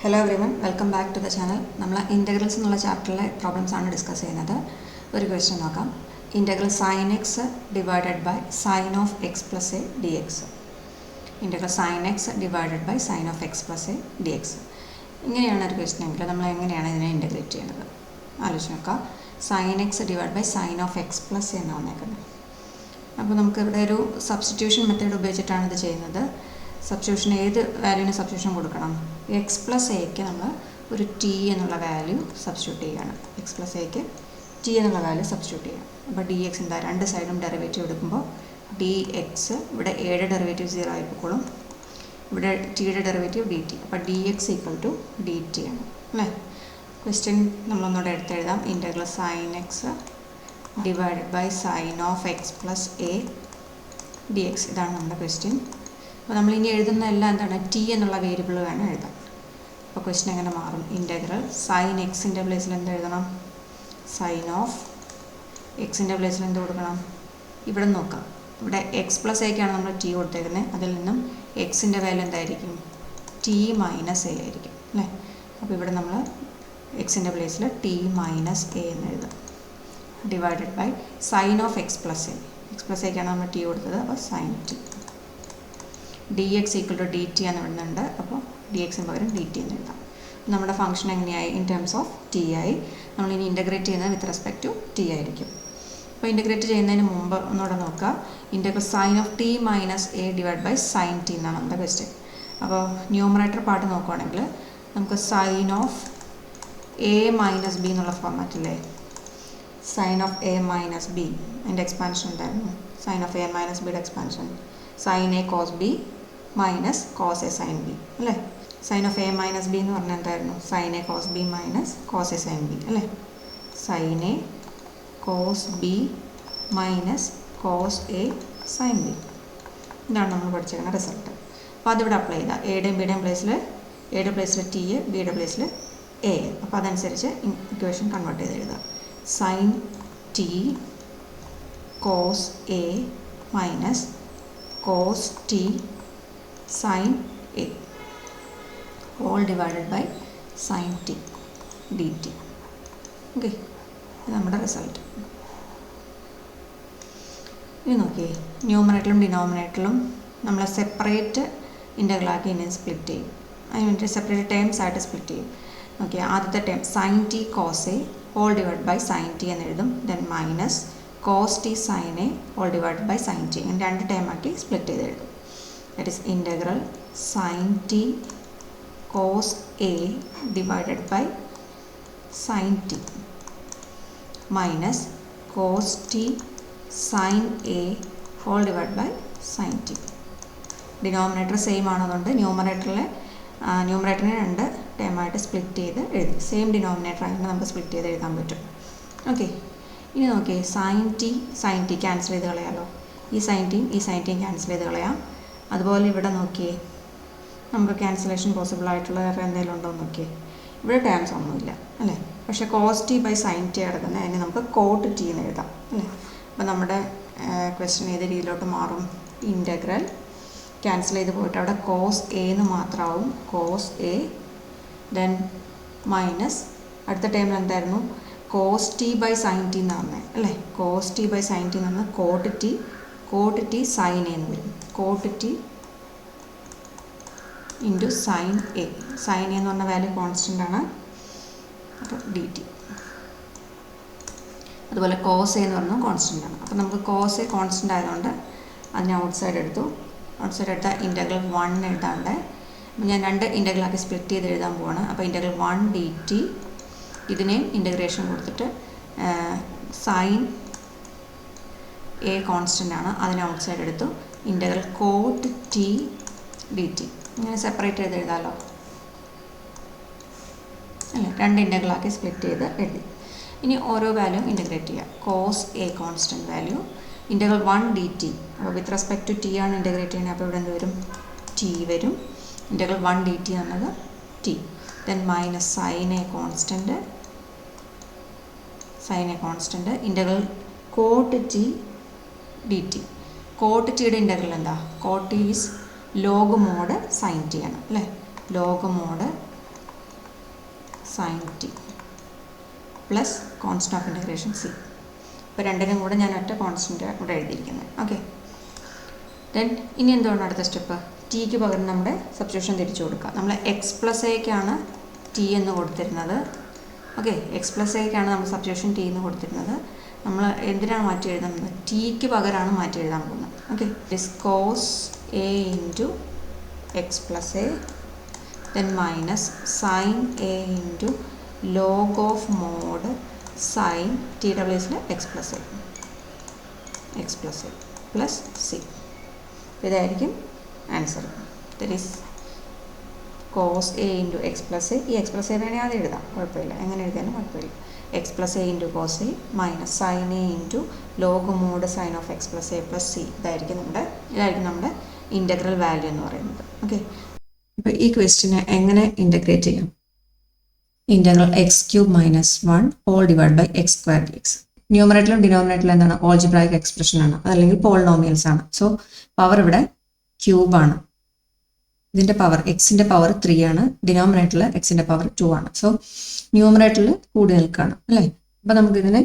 Hello everyone, welcome back to the channel. നമ്മൾ integrals എന്നുള്ള ചാപ്റ്ററിലെ problems ആണ് ഡിസ്കസ് ചെയ്യുന്നത്. ഒരു ക്വസ്റ്റ്യൻ നോക്കാം. Integral sin x divided by sin of x plus a dx. Integral sin x divided by sin of x plus a dx. ഇങ്ങനെയാണ് ഒരു question എങ്കിൽ നമ്മൾ എങ്ങനെയാണ് ഇതിനെ ഇൻ്റഗ്രേറ്റ് ചെയ്യുന്നത് ആലോചിച്ച് നോക്കാം. sin x divided by sin of x plus a എന്ന് വന്നേക്കുന്നത്. അപ്പോൾ നമുക്ക് ഇവിടെ ഒരു സബ്സ്റ്റിറ്റ്യൂഷൻ മെത്തേഡ് ഉപയോഗിച്ചിട്ടാണ് ഇത് ചെയ്യുന്നത്. സബ്സ്റ്റിറ്റ്യൂഷൻ ഏത് വാല്യൂവിന് സബ്സ്റ്റിറ്റ്യൂഷൻ കൊടുക്കണം? എക്സ് പ്ലസ് എക്ക് നമ്മൾ ഒരു ടി എന്നുള്ള വാല്യൂ സബ്സ്റ്റിറ്റ്യൂട്ട് ചെയ്യുകയാണ്. എക്സ് പ്ലസ് എക്ക് ടി എന്നുള്ള വാല്യൂ സബ്സ്റ്റിറ്റ്യൂട്ട് ചെയ്യാം. അപ്പോൾ ഡി എക്സ് എന്താ, രണ്ട് സൈഡും ഡെറിവേറ്റീവ് എടുക്കുമ്പോൾ ഡി എക്സ് ഇവിടെ എയുടെ ഡെറിവേറ്റീവ് 0 ആയിപ്പോഴും, ഇവിടെ ടിയുടെ ഡെറിവേറ്റീവ് ഡി ടി. അപ്പോൾ d x equal to d t ആണ് അല്ലേ. ക്വസ്റ്റ്യൻ നമ്മളൊന്നുകൂടെ എടുത്തെഴുതാം. Integral sine x divided by sine of x plus a d x, ഇതാണ് നമ്മുടെ ക്വസ്റ്റ്യൻ. അപ്പോൾ നമ്മളിനി എഴുതുന്ന എല്ലാം എന്താണ്, ടി എന്നുള്ള വേരിയബിൾ വേണം എഴുതാൻ. അപ്പോൾ ക്വസ്റ്റ്യൻ എങ്ങനെ മാറും? ഇൻ്റഗ്രൽ സൈൻ എക്സിൻ്റെ പ്ലേസിൽ എന്ത് എഴുതണം? സൈൻ ഓഫ് എക്സിൻ്റെ പ്ലേസിൽ എന്ത് കൊടുക്കണം? ഇവിടെ നോക്കാം, ഇവിടെ എക്സ് പ്ലസ് എക്കാണ് നമ്മൾ ടി കൊടുത്തേക്കുന്നത്. അതിൽ നിന്നും എക്സിൻ്റെ വാല്യൂ എന്തായിരിക്കും? ടി മൈനസ് എ ആയിരിക്കും അല്ലേ. അപ്പോൾ ഇവിടെ നമ്മൾ എക്സിൻ്റെ പ്ലേസിൽ ടി മൈനസ് എ എന്ന് എഴുതാം. Divided by sine of x plus a. X plus എക്കാണ് നമ്മൾ ടി കൊടുത്തത്, അപ്പോൾ sine t. D x equal to d t എന്ന് എഴുതുന്നുണ്ട്. അപ്പോൾ ഡി എക്സിന് പകരം ഡി ടി എന്ന് എഴുതാം. നമ്മുടെ ഫംഗ്ഷൻ എങ്ങനെയായി? ഇൻ ടേംസ് ഓഫ് ടി ആയി. നമ്മളിനി ഇൻ്റഗ്രേറ്റ് ചെയ്യുന്നത് വിത്ത് റെസ്പെക്ട് ടു ടി ആയിരിക്കും. അപ്പോൾ ഇൻ്റഗ്രേറ്റ് ചെയ്യുന്നതിന് മുമ്പ് ഒന്നുകൂടെ നോക്കുക. Integral sine of t minus a divide by sign t എന്നാണ് നമ്മുടെ ക്വസ്റ്റ്യൻ. അപ്പോൾ ന്യൂമറേറ്റർ പാർട്ട് നോക്കുകയാണെങ്കിൽ നമുക്ക് sine of a minus b എന്നുള്ള ഫോർമാറ്റില്ലേ. Sine of a minus b, അതിൻ്റെ എക്സ്പാൻഷൻ എന്തായിരുന്നു? സൈൻ ഓഫ് എ മൈനസ് ബിയുടെ expansion sine A cos B minus cos A sign b അല്ലേ. Sine of a minus b എന്ന് പറഞ്ഞാൽ എന്തായിരുന്നു? Sine A cos B minus cos A sign b അല്ലേ. Sin A cos B minus cos A sign B, ഇതാണ് നമ്മൾ പഠിച്ചിരിക്കുന്ന result. അപ്പോൾ അതിവിടെ apply ചെയ്താൽ എയുടെയും ബിയുടെയും പ്ലേസിൽ, എയുടെ പ്ലേസിൽ ടി, ബിയുടെ പ്ലേസിൽ എ. അപ്പോൾ അതനുസരിച്ച് ഇക്വേഷൻ കൺവേർട്ട് ചെയ്ത് എഴുതുക. Sin T cos A minus cos t sin a all divided by sin t dt. Okay, ഇത് നമ്മുടെ റിസൾട്ട്. ഇനി നോക്കിയേ, ന്യൂമറേറ്ററിലും ഡിനോമിനേറ്ററിലും നമ്മൾ സെപ്പറേറ്റ് ഇൻ്റഗ്രലാക്കി ഇനി സ്പ്ലിറ്റ് ചെയ്യും. അതിന് വേണ്ടി സെപ്പറേറ്റ് ടേംസ് ആയിട്ട് സ്പ്ലിറ്റ് ചെയ്യും. ഓക്കെ, ആദ്യത്തെ term sine T cos a whole divide by sine t എന്ന് എഴുതും. Then minus cos t sign a whole divide by sign t, ഇങ്ങനെ രണ്ട് ടേമാക്കി സ്പ്ലിറ്റ് ചെയ്ത് എഴുതും. That is integral sine T cos a divided by sign t minus cos t sign a whole divide by sign t. Denominator same ആണെന്നുണ്ട് ന്യൂമറേറ്ററിനെ രണ്ട് ടേമായിട്ട് split ചെയ്ത് എഴുതി. സെയിം ഡിനോമിനേറ്റർ ആയിട്ട് നമുക്ക് സ്പ്ലിറ്റ് ചെയ്ത് എഴുതാൻ പറ്റും. ഓക്കെ, ഇനി നോക്കിയേ, സൈൻ ടി ക്യാൻസൽ ചെയ്ത് കളയാമല്ലോ. ഈ സൈൻ ടിയും ക്യാൻസൽ ചെയ്ത് കളയാം. അതുപോലെ ഇവിടെ നോക്കിയേ, നമുക്ക് ക്യാൻസലേഷൻ പോസിബിൾ ആയിട്ടുള്ള വേറെ എന്തെങ്കിലും ഉണ്ടോ എന്ന് നോക്കിയേ. ഇവിടെ ടേംസ് ഒന്നുമില്ല അല്ലേ. പക്ഷേ cos T by sign T കിടക്കുന്നത്, അതിന് നമുക്ക് കോട്ട് ടി എന്ന് എഴുതാം അല്ലേ. അപ്പോൾ നമ്മുടെ ക്വസ്റ്റ്യൻ ഏത് രീതിയിലോട്ട് മാറും? ഇൻ്റഗ്രൽ ക്യാൻസൽ ചെയ്ത് പോയിട്ട് അവിടെ കോസ് എ എന്ന് മാത്രമാവും. കോസ് എ ദെൻ മൈനസ് അടുത്ത ടേമിൽ എന്തായിരുന്നു? Cos T by sine t എന്ന് പറഞ്ഞത് അല്ലേ. Cos T by sine t എന്ന് പറഞ്ഞാൽ കോട്ട് ടി സൈൻ എ എന്ന് വരും. Cot T into sin A. Sin A എന്ന് പറഞ്ഞ വാല്യൂ കോൺസ്റ്റൻ്റ് ആണ്, അപ്പോൾ ഡി ടി. അതുപോലെ കോസ് എ എന്ന് പറഞ്ഞാൽ കോൺസ്റ്റൻ്റ് ആണ്. അപ്പോൾ നമുക്ക് കോസ് എ കോൺസ്റ്റൻ്റ് ആയതുകൊണ്ട് അതിനെ ഔട്ട് സൈഡ് എടുത്താൽ ഇൻ്റഗ്രൽ 1 എഴുതാണ്ട് ഞാൻ രണ്ട് ഇൻ്റഗ്രലാക്കി സ്പ്ലിറ്റ് ചെയ്ത് എഴുതാൻ പോവാണ്. അപ്പോൾ ഇൻ്റഗ്രൽ 1 ഡി ടി, ഇതിനെയും ഇൻ്റഗ്രേഷൻ കൊടുത്തിട്ട് സൈൻ എ കോൺസ്റ്റൻ്റ് ആണ്, അതിനെ ഔട്ട് സൈഡ് എടുത്തു. Integral cot t d T, ഇങ്ങനെ സെപ്പറേറ്റ് ചെയ്ത് എഴുതാമല്ലോ അല്ലേ. രണ്ട് ഇൻ്റഗ്രലാക്കി സ്പ്ലിറ്റ് ചെയ്ത് എഴുതി. ഇനി ഓരോ വാല്യൂ ഇൻ്റഗ്രേറ്റ് ചെയ്യുക. Cos a constant value, integral 1 d t. അപ്പോൾ വിത്ത് റെസ്പെക്ട് ടു ടി ആണ് ഇൻ്റഗ്രേറ്റ് ചെയ്യുന്നത്. അപ്പോൾ ഇവിടെ എന്ത് വരും? ടി വരും. ഇൻ്റഗ്രൽ 1 ഡി ടി എന്നത് t. Then minus sine a constant, integral cot t d t. Cot ടിയുടെ ഇൻ്റഗ്രൽ എന്താ? Cot is log mod sine t ആണ് അല്ലേ. Log mod sine t plus constant of integration c. ഇപ്പോൾ രണ്ടിനും കൂടെ ഞാൻ ഒറ്റ കോൺസ്റ്റൻ്റ് ഇവിടെ എഴുതിയിരിക്കുന്നത്. ഓക്കെ, ദെൻ ഇനി എന്താണ് അടുത്ത സ്റ്റെപ്പ്? ടിക്ക് പകരം നമ്മുടെ സബ്സ്റ്റിറ്റ്യൂഷൻ തിരിച്ചു കൊടുക്കുക. നമ്മൾ എക്സ് പ്ലസ് എക്കാണ് ടി എന്ന് കൊടുത്തിരുന്നത്. ഓക്കെ, എക്സ് പ്ലസ് എക്കാണ് നമ്മൾ സബ്സ്റ്റിറ്റ്യൂഷൻ ടി എന്ന് കൊടുത്തിരുന്നത്. നമ്മൾ എന്തിനാണ് മാറ്റി എഴുതുന്നത്? ടിക്ക് പകരമാണ് മാറ്റി എഴുതാൻ പോകുന്നത്. Okay, this cos a into x plus a then minus sine a into log of mod sine t ഡബ്ല്യൂസിൽ x plus a plus c. ഇതായിരിക്കും answer. That is cos a into x plus a. ഈ x plus a വേണമെങ്കിൽ അത് എഴുതാം, കുഴപ്പമില്ല, എങ്ങനെ എഴുതിയാലും കുഴപ്പമില്ല. X plus a into cos A minus sine a into log mod sine of x plus a plus c. ഇതായിരിക്കും നമ്മുടെ ഇൻ്റഗ്രൽ വാല്യൂ എന്ന് പറയുന്നത്. ഓക്കെ, അപ്പോൾ ഈ ക്വസ്റ്റിനെ എങ്ങനെ ഇൻ്റഗ്രേറ്റ് ചെയ്യാം? Integral x cube minus 1 whole divide by x square d x. ന്യൂമറേറ്ററിലും ഡിനോമിനേറ്ററിലും എന്താണ്? ഓൾജിബ്രായിക് എക്സ്പ്രഷൻ ആണ്, അതല്ലെങ്കിൽ പോളിനോമിയൽസ് ആണ്. സോ പവർ ഇവിടെ ക്യൂബാണ്. ഇതിൻ്റെ പവർ എക്സിൻ്റെ പവർ 3 ആണ്, ഡിനോമിനേറ്ററിൽ എക്സിൻ്റെ പവർ 2 ആണ്. സോ ന്യൂമറേറ്ററിൽ കൂടി നിൽക്കുകയാണ് അല്ലേ. അപ്പോൾ നമുക്കിതിനെ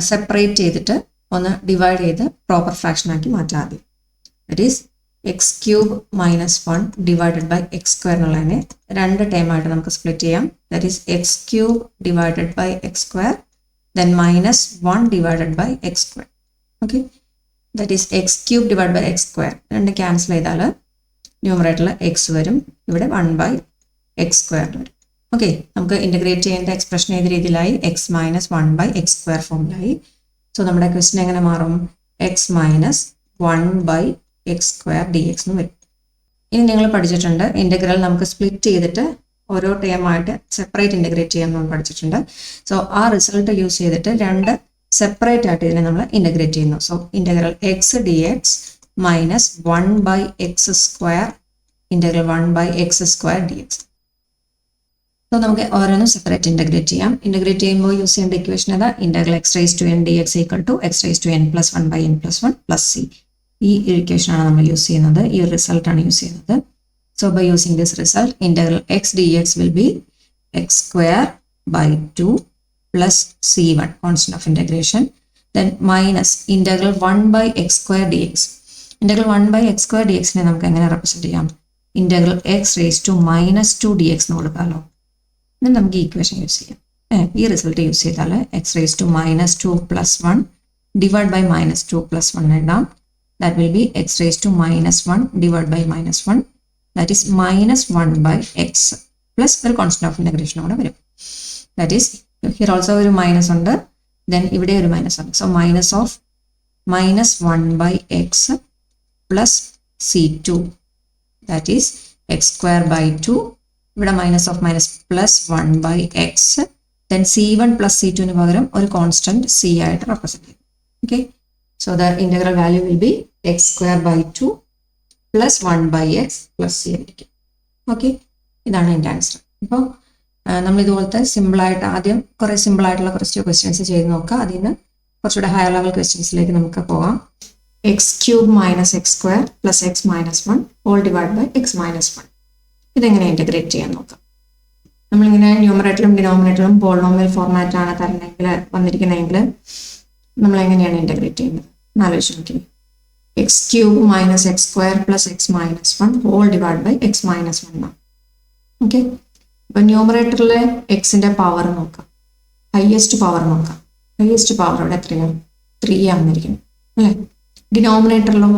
സെപ്പറേറ്റ് ചെയ്തിട്ട് ഒന്ന് ഡിവൈഡ് ചെയ്ത് പ്രോപ്പർ ഫ്രാക്ഷൻ ആക്കി മാറ്റാം ആദ്യം. That is x cube minus 1 divided by x square എന്നുള്ളതിനെ 2 ടൈമായിട്ട് നമുക്ക് സ്പ്ലിറ്റ് ചെയ്യാം. That is x cube divided by x square then minus 1 divided by x square. Okay, that is x cube divide by x square. 2 cancel ചെയ്താൽ ന്യൂമറേറ്ററിൽ x വരും, ഇവിടെ 1 by x square വരും. Okay, നമുക്ക് ഇൻ്റഗ്രേറ്റ് ചെയ്യേണ്ട expression ഏത് രീതിയിലായി? X minus 1 by x square ഫോമിലായി. So നമ്മുടെ ക്വസ്റ്റ്യൻ എങ്ങനെ മാറും? X minus 1 by x square d x എന്ന് വരും. ഇനി നിങ്ങൾ പഠിച്ചിട്ടുണ്ട് ഇൻ്റഗ്രൽ നമുക്ക് സ്പ്ലിറ്റ് ചെയ്തിട്ട് ഓരോ ടേമായിട്ട് സെപ്പറേറ്റ് ഇൻ്റഗ്രേറ്റ് ചെയ്യാൻ നമ്മൾ പഠിച്ചിട്ടുണ്ട്. സോ ആ റിസൾട്ട് യൂസ് ചെയ്തിട്ട് 2 സെപ്പറേറ്റ് ആയിട്ട് ഇതിനെ നമ്മൾ ഇൻ്റഗ്രേറ്റ് ചെയ്യുന്നു. So integral x d x minus 1 by x square integral 1 by x square d x. So നമുക്ക് ഓരോന്നും സെപ്പറേറ്റ് ഇൻ്റഗ്രേറ്റ് ചെയ്യാം. ഇൻ്റഗ്രേറ്റ് ചെയ്യുമ്പോൾ യൂസ് ചെയ്യേണ്ട ഇക്വേഷൻ ഏതാ? Integral x raise to n d x equal to x raise to n plus 1 by n plus 1 plus c. ഈ ഇക്വേഷനാണ് നമ്മൾ use ചെയ്യുന്നത്, ഈ റിസൾട്ടാണ് യൂസ് ചെയ്യുന്നത്. So by using this result integral x d x will be x square by 2 plus c1 constant of integration then minus integral 1 by x square d x. Integral 1 by x square d എക്സിനെ നമുക്ക് എങ്ങനെ represent ചെയ്യാം? Integral x raise to minus 2 d x എന്ന് കൊടുക്കാമല്ലോ. then നമുക്ക് ഈ equation use ചെയ്യാം. ഈ റിസൾട്ട് യൂസ് ചെയ്താൽ x raise to minus 2 plus 1 divide by minus 2 plus 1 എഴുതാം. that will be x raised to minus 1 divided by minus 1, that is minus 1 by x plus ഒരു constant of integration കൂടെ വരും. that is here also ഒരു minus ഉണ്ട്, then ഇവിടെ ഒരു minus ഉണ്ട്. so minus of minus 1 by x plus c2, that is x square by 2, ഇവിടെ minus of minus plus 1 by x, then c1 plus c2 ന് പകരം ഒരു കോൺസ്റ്റന്റ് c ആയിട്ട് റെപ്രസെന്റ് ചെയ്യും. okay, so the integral value will be x square by 2 plus 1 by x plus c ആയിരിക്കും. Okay, ഇതാണ് എൻ്റെ answer. അപ്പോൾ നമ്മൾ ഇതുപോലത്തെ സിമ്പിളായിട്ട് ആദ്യം കുറേ സിമ്പിളായിട്ടുള്ള കുറച്ച് ക്വസ്റ്റ്യൻസ് ചെയ്ത് നോക്കുക. അതിൽ നിന്ന് കുറച്ചുകൂടെ ഹയർ ലെവൽ ക്വസ്റ്റ്യൻസിലേക്ക് നമുക്ക് പോകാം. X cube minus x square plus x minus 1 whole divide by x minus 1. ഇതെങ്ങനെ ഇൻ്റഗ്രേറ്റ് ചെയ്യാൻ നോക്കാം. നമ്മളിങ്ങനെ ന്യൂമറേറ്ററിലും ഡിനോമിനേറ്ററിലും പോളിനോമിയൽ ഫോർമാറ്റാണ് വന്നിരിക്കുന്നതെങ്കിൽ നമ്മൾ എങ്ങനെയാണ് ഇൻ്റഗ്രേറ്റ് ചെയ്യുന്നത് എന്നാലോചിച്ച് നോക്കി. X cube minus x square plus x minus 1 whole divide by x minus 1 ആണ്. ഓക്കെ, ഇപ്പം ന്യൂമറേറ്ററിലെ എക്സിൻ്റെ പവർ നോക്കാം, ഹയസ്റ്റ് പവർ നോക്കാം. ഹയസ്റ്റ് പവർ ഇവിടെ എത്രയാണ്? 3 ആണെന്നിരിക്കുന്നു അല്ലേ. ഡിനോമിനേറ്ററിലോ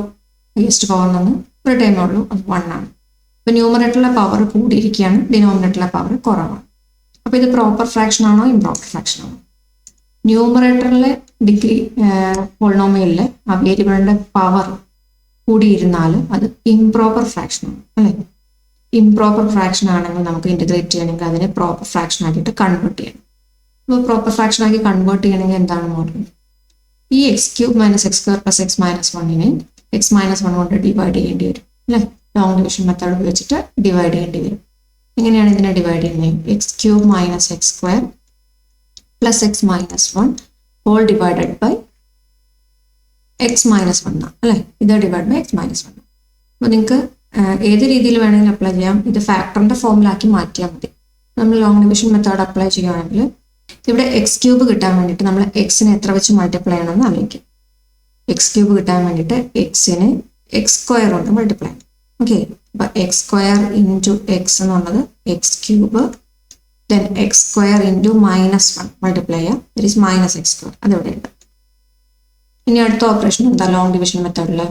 ഹയസ്റ്റ് പവർ എന്ന് ഒരു ടൈമേ ഉള്ളൂ, അത് 1 ആണ്. ഇപ്പം ന്യൂമറേറ്ററിലെ പവർ കൂടിയിരിക്കുകയാണ്, ഡിനോമിനേറ്ററിലെ പവർ കുറവാണ്. അപ്പോൾ ഇത് പ്രോപ്പർ ഫ്രാക്ഷൻ ആണോ ഇംപ്രോപ്പർ ഫ്രാക്ഷൻ ആണോ? ന്യൂമറേറ്ററിലെ ഡിഗ്രി പോളിനോമിയലിലെ ആ വേരിയബിളിൻ്റെ പവർ കൂടിയിരുന്നാൽ അത് ഇംപ്രോപ്പർ ഫ്രാക്ഷൻ ആണ് അല്ലേ. ഇംപ്രോപ്പർ ഫ്രാക്ഷൻ ആണെങ്കിൽ നമുക്ക് ഇൻ്റഗ്രേറ്റ് ചെയ്യണമെങ്കിൽ അതിനെ പ്രോപ്പർ ഫ്രാക്ഷൻ ആക്കിയിട്ട് കൺവേർട്ട് ചെയ്യണം. അപ്പോൾ പ്രോപ്പർ ഫ്രാക്ഷൻ ആക്കി കൺവേർട്ട് ചെയ്യണമെങ്കിൽ എന്താണ് മോഡൽ? ഈ x cube minus x square plus x minus 1നെ എക്സ് മൈനസ് 1 കൊണ്ട് ഡിവൈഡ് ചെയ്യേണ്ടി വരും അല്ലേ. ലോങ് ഡിവിഷൻ മെത്തേഡ് ഉപയോഗിച്ചിട്ട് ഡിവൈഡ് ചെയ്യേണ്ടി വരും. എങ്ങനെയാണ് ഇതിനെ ഡിവൈഡ് ചെയ്യുന്നത്? X cube minus x square plus x minus 1 whole divided by x minus 1 അല്ലേ. ഇത് ഡിവൈഡ് ബൈ എക്സ് മൈനസ് 1. അപ്പോൾ നിങ്ങൾക്ക് ഏത് രീതിയിൽ വേണമെങ്കിലും അപ്ലൈ ചെയ്യാം. ഇത് ഫാക്ടറിൻ്റെ ഫോമിലാക്കി മാറ്റിയാൽ മതി. നമ്മൾ ലോങ് ഡിവിഷൻ മെത്തേഡ് അപ്ലൈ ചെയ്യുകയാണെങ്കിൽ ഇവിടെ എക്സ് ക്യൂബ് കിട്ടാൻ വേണ്ടിയിട്ട് നമ്മൾ എക്സിനെ എത്ര വെച്ച് മൾട്ടിപ്ലൈ ചെയ്യണമെന്ന് ആലോചിക്കും. എക്സ് ക്യൂബ് കിട്ടാൻ വേണ്ടിയിട്ട് എക്സിനെ എക്സ് സ്ക്വയർ കൊണ്ട് മൾട്ടിപ്ലൈ ചെയ്യണം. ഓക്കെ, അപ്പോൾ എക്സ് സ്ക്വയർ ഇൻറ്റു എക്സ് എന്നുള്ളത് X cube, then X square into -1 multiply ചെയ്യുക, ദറ്റ് ഈസ് -x സ്ക്വയർ. അതെവിടെ ഉണ്ട്. ഇനി അടുത്ത ഓപ്പറേഷൻ എന്താ? ലോങ് ഡിവിഷൻ മെത്തേഡിൽ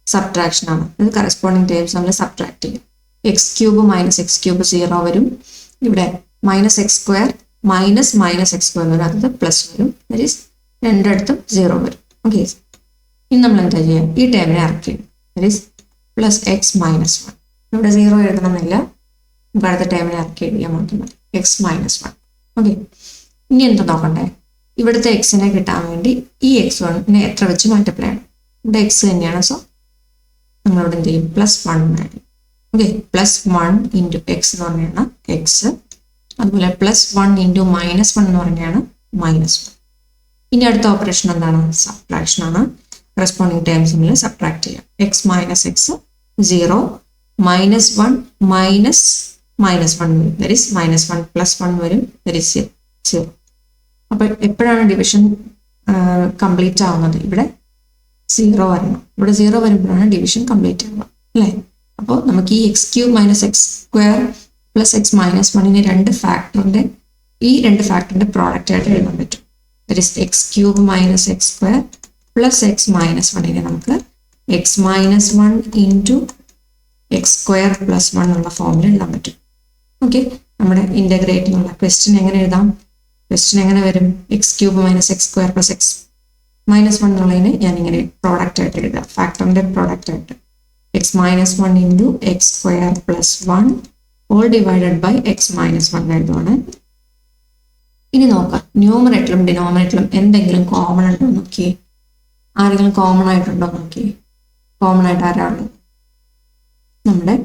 സബ്ട്രാക്ഷൻ ആണ്. ഇത് കറസ്പോണ്ടിങ് ടേംസ് നമ്മൾ സബ്ട്രാക്ട് ചെയ്യും. എക്സ് ക്യൂബ് -x ക്യൂബ് 0 വരും. ഇവിടെ -x സ്ക്വയർ -x സ്ക്വയർ വരും, അത് പ്ലസ് വരും, ദറ്റ് ഈസ് രണ്ടിടത്തും 0 വരും. ഓക്കെ, ഇനി നമ്മൾ എന്താ ചെയ്യുക? ഈ ടേമിനെ ഇറക്കി ചെയ്യും, ദറ്റ് ഈസ് +x -1. ഇവിടെ 0 എഴുതണമെന്നില്ല, നമുക്ക് അടുത്ത ടേമിനെ ഇറക്കി എഴുതിയാൽ മാത്രം മതി, x -1. ഓക്കെ, ഇനി എന്താ നോക്കണ്ടേ? ഇവിടുത്തെ എക്സിനെ കിട്ടാൻ വേണ്ടി ഈ x1നെ എത്ര വെച്ച് മൾട്ടിപ്ലൈ ചെയ്യണം? ഇവിടെ എക്സ് തന്നെയാണ്, സോ നമ്മളിവിടെ എന്ത് ചെയ്യും? +1 ആയിരിക്കും. ഓക്കെ, +1 ഇൻറ്റു എക്സ് എന്ന് പറഞ്ഞാണ് എക്സ്, അതുപോലെ +1 ഇൻറ്റു -1 എന്ന് പറഞ്ഞാണ് -1. ഇനി അടുത്ത ഓപ്പറേഷൻ എന്താണ്? സബ്ട്രാക്ഷൻ ആണ്. കറസ്പോണ്ടിങ് ടേംസ് നമ്മൾ സബ്ട്രാക്ട് ചെയ്യാം. x - x 0, -1 -1 വരും, ദറ്റ് ഈസ് -1 +1 വരും, ദറ്റ് ഈസ് 0. അപ്പോൾ എപ്പോഴാണ് ഡിവിഷൻ കംപ്ലീറ്റ് ആവുന്നത്? ഇവിടെ 0 വരണം. ഇവിടെ 0 വരുമ്പോഴാണ് ഡിവിഷൻ കംപ്ലീറ്റ് ആവുക, അല്ലേ? അപ്പോൾ നമുക്ക് ഈ x³ - x സ്ക്വയർ + x -1നെ ഈ രണ്ട് ഫാക്ടറിന്റെ പ്രോഡക്റ്റ് ആയിട്ട് എഴുതാൻ പറ്റും. That is x³ - x square + x -1നെ നമുക്ക് x -1 ഇൻറ്റു x സ്ക്വയർ + 1 എന്നുള്ള ഫോമിൽ എഴുതാൻ പറ്റും. ഓക്കെ, നമ്മുടെ ഇൻ്റഗ്രേറ്റിനുള്ള ക്വസ്റ്റ്യൻ എങ്ങനെ എഴുതാം? ക്വസ്റ്റ്യൻ എങ്ങനെ വരും? x³ - x സ്ക്വയർ + x -1 എന്നുള്ളതിനെ ഞാനിങ്ങനെ പ്രോഡക്റ്റ് ആയിട്ട് എഴുതാം, ഫാക്ടറിന്റെ പ്രോഡക്റ്റ് ആയിട്ട് x -1 into x square + 1 all divided by x -1 എഴുതുവാണ്. ഇനി നോക്കാം, ന്യൂമറേറ്ററിലും ഡിനോമിനേറ്ററിലും എന്തെങ്കിലും കോമൺ ഉണ്ടോ നോക്കിയേ. ആരെങ്കിലും കോമൺ ആയിട്ടുണ്ടോ നോക്കി? കോമൺ ആയിട്ട് ആരാണ്? നമ്മുടെ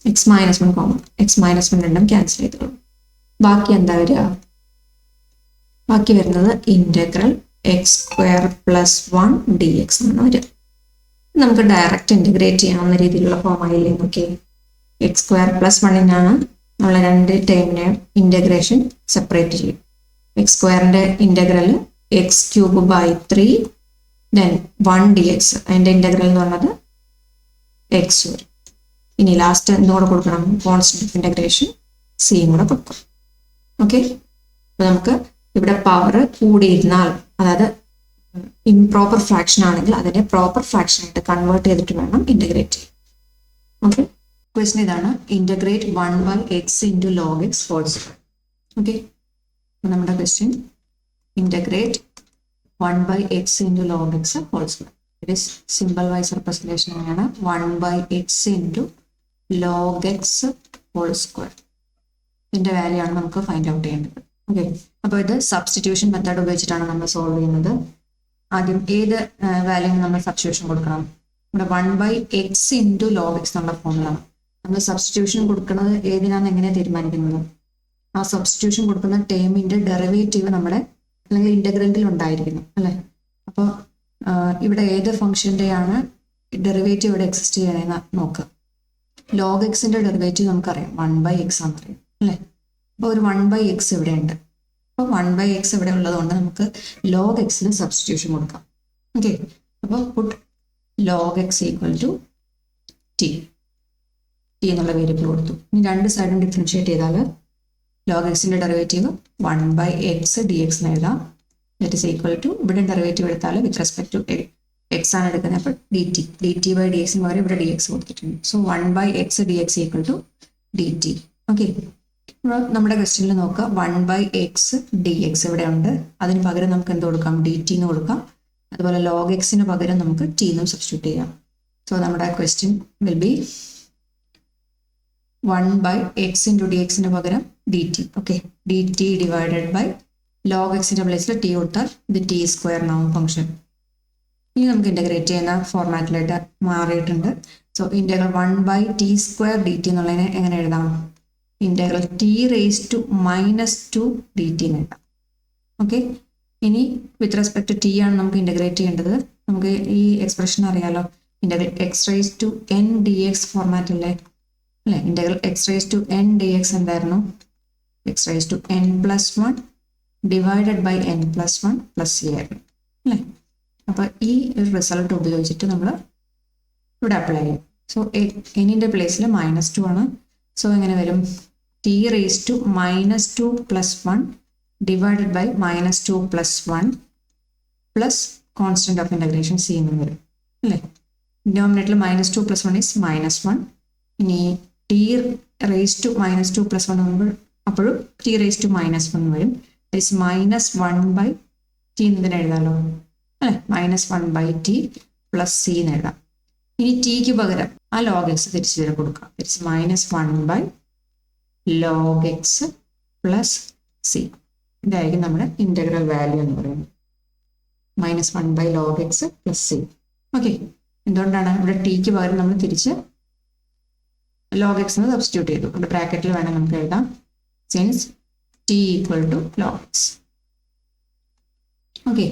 x -1 കോമൺ, x -1 രണ്ടും ക്യാൻസൽ ചെയ്തോളൂ. ബാക്കി എന്താ വരിക? ബാക്കി വരുന്നത് ഇൻ്റഗ്രൽ x² + 1 dx എന്നാണ് വരിക. നമുക്ക് ഡയറക്റ്റ് ഇൻ്റഗ്രേറ്റ് ചെയ്യാവുന്ന രീതിയിലുള്ള ഫോം ആയില്ലേ നോക്കി. x² + 1നാണ് നമ്മൾ രണ്ട് ടേമിനെ ഇൻ്റഗ്രേഷൻ സെപ്പറേറ്റ് ചെയ്യും. x² integral x³ / 3 then 1 dx, അതിൻ്റെ ഇൻ്റഗ്രൽ എന്ന് പറഞ്ഞത് x വരും. ഇനി ലാസ്റ്റ് എന്തുകൂടെ കൊടുക്കണം? കോൺസ്റ്റന്റ് ഓഫ് ഇൻ്റഗ്രേഷൻ സിയും കൂടെ കൊടുക്കണം. ഓക്കെ, അപ്പോൾ നമുക്ക് ഇവിടെ പവർ കൂടിയിരുന്നാൽ, അതായത് ഇംപ്രോപ്പർ ഫ്രാക്ഷൻ ആണെങ്കിൽ അതിനെ പ്രോപ്പർ ഫ്രാക്ഷൻ ആയിട്ട് കൺവേർട്ട് ചെയ്തിട്ട് വേണം ഇൻ്റഗ്രേറ്റ് ചെയ്യാൻ. ഓക്കെ, ക്വസ്റ്റൻ ഇതാണ്, integrate 1/x into log x whole square. Okay, അപ്പോൾ നമ്മുടെ question integrate 1/x into log x whole square. It is simple wise representation ആണ് 1/x into log x whole square. ഇതിൻ്റെ value ആണ് നമുക്ക് find out ചെയ്യേണ്ടത്. Okay, അപ്പോൾ ഇത് substitution method ഉപയോഗിച്ചിട്ടാണ് നമ്മൾ സോൾവ് ചെയ്യുന്നത്. ആദ്യം ഏത് വാല്യൂ നമ്മൾ സബ്സ്റ്റിറ്റ്യൂഷൻ കൊടുക്കണം? ഇവിടെ 1/x ഇൻറ്റു log x എന്നുള്ള ഫോമിലാണ് നമ്മൾ സബ്സ്റ്റിറ്റ്യൂഷൻ കൊടുക്കുന്നത്. ഏതിനാണെന്ന് എങ്ങനെ തീരുമാനിക്കുന്നത്? ആ സബ്സ്റ്റിറ്റ്യൂഷൻ കൊടുക്കുന്ന ടേമിൻ്റെ ഡെറിവേറ്റീവ് നമ്മുടെ അല്ലെങ്കിൽ ഇൻ്റഗ്രൻറ്റിൽ ഉണ്ടായിരിക്കണം, അല്ലേ? അപ്പോൾ ഇവിടെ ഏത് ഫംഗ്ഷൻ്റെയാണ് ഡെറിവേറ്റീവ് ഇവിടെ എക്സിസ്റ്റ് ചെയ്യണമെന്ന് നോക്കുക. log x-ൻ്റെ ഡെറിവേറ്റീവ് നമുക്കറിയാം, 1/x ആണെന്നറിയാം, അല്ലേ? അപ്പോൾ ഒരു 1/x ഇവിടെ ഉണ്ട്. അപ്പോൾ 1/x ഇവിടെ ഉള്ളതുകൊണ്ട് നമുക്ക് log x-ന് സബ്സ്റ്റിറ്റ്യൂഷൻ കൊടുക്കാം. ഓക്കെ, അപ്പോൾ പുട്ട് log x = t എന്നുള്ള വേരിയബിൾ കൊടുത്തു. ഇനി രണ്ട് സൈഡും ഡിഫറൻഷിയേറ്റ് ചെയ്താൽ log x-ൻ്റെ ഡെറിവേറ്റീവ് 1/x dx എന്ന് എഴുതാം. ദറ്റ് ഈസ് ഈക്വൽ ടു, ഇവിടെ ഡെറിവേറ്റീവ് എടുത്താൽ വിത്ത് റെസ്പെക്ട് ടു x ആണ് എടുക്കുന്നത്, അപ്പോൾ dt/dx എന്ന് പറയും, ഇവിടെ dx കൊടുത്തിട്ടുണ്ട്. So 1/x dx = dt. Okay, നമ്മുടെ ക്വസ്റ്റ്യനിൽ നോക്കുക, 1/x dx ഇവിടെ ഉണ്ട്, അതിന് പകരം നമുക്ക് എന്ത് കൊടുക്കാം? dt എന്ന് കൊടുക്കാം. അതുപോലെ log x-ന് പകരം നമുക്ക് t എന്നും സബ്സ്റ്റിറ്റ്യൂട്ട് ചെയ്യാം. സോ നമ്മുടെ question will be 1/x into dx-ന് പകരം dt. Okay, dt divided by log x-ൻ്റെ പ്ലേസിൽ t കൊടുത്താൽ ഇത് t² ആവും ഫംഗ്ഷൻ. ഇനി നമുക്ക് ഇൻ്റഗ്രേറ്റ് ചെയ്യുന്ന ഫോർമാറ്റിലായിട്ട് മാറിയിട്ടുണ്ട്. സോ ഇൻ്റഗ്രൽ 1/t² dt എന്നുള്ളതിനെ എങ്ങനെ എഴുതാം? ഇൻ്റഗ്രൽ t⁻² dt എന്ന് എഴുതാം. ഓക്കെ, ഇനി വിത്ത് റെസ്പെക്ട് ടു ടി ആണ് നമുക്ക് ഇൻ്റഗ്രേറ്റ് ചെയ്യേണ്ടത്. നമുക്ക് ഈ എക്സ്പ്രഷൻ അറിയാലോ, ഇൻ്റഗ്രൽ x⁻n dx ഫോർമാറ്റ് അല്ലേ? ഇൻ്റഗ്രൽ x⁻n dx എന്തായിരുന്നു? X raise to n plus one divided by n plus one plus c ആയിരുന്നു അല്ലേ. അപ്പോൾ ഈ ഒരു റിസൾട്ട് ഉപയോഗിച്ചിട്ട് നമ്മൾ ഇവിടെ അപ്ലൈ ചെയ്യും. സോ എന്നിൻ്റെ പ്ലേസിൽ -2 ആണ്. സോ എങ്ങനെ വരും? T raise to -2 plus 1 divided by -2 plus 1 plus constant of integration c എന്ന് വരും അല്ലേ. ഡിനോമിനേറ്ററിൽ -2 പ്ലസ് 1 ഈസ് -1. ഇനി ടി റേസ് ടു -2 പ്ലസ് 1 ആകുമ്പോൾ അപ്പോഴും ടി റേസ് ടു -1 വരും. ഇറ്റ്സ് -1 ബൈ ടി എന്തിനാ എഴുതാമല്ലോ അല്ലേ, -1/t പ്ലസ് സി എന്ന് എഴുതാം. ഇനി ടിക്ക് പകരം ആ ലോഗ് എക്സ് തിരിച്ചു വരെ കൊടുക്കാം. It's -1 log x plus c. ഇതായിരിക്കും നമ്മുടെ ഇൻ്റഗ്രൽ വാല്യൂ എന്ന് പറയുന്നത്, -1 log x plus C. Okay, എന്തുകൊണ്ടാണ് ഇവിടെ ടിക്ക് പകരം നമ്മൾ തിരിച്ച് log x എന്ന് സബ്സ്റ്റിറ്റ്യൂട്ട് ചെയ്തു. ഇവിടെ ബ്രാക്കറ്റിൽ വേണം നമുക്ക് എഴുതാം, since t equal to log x. Okay,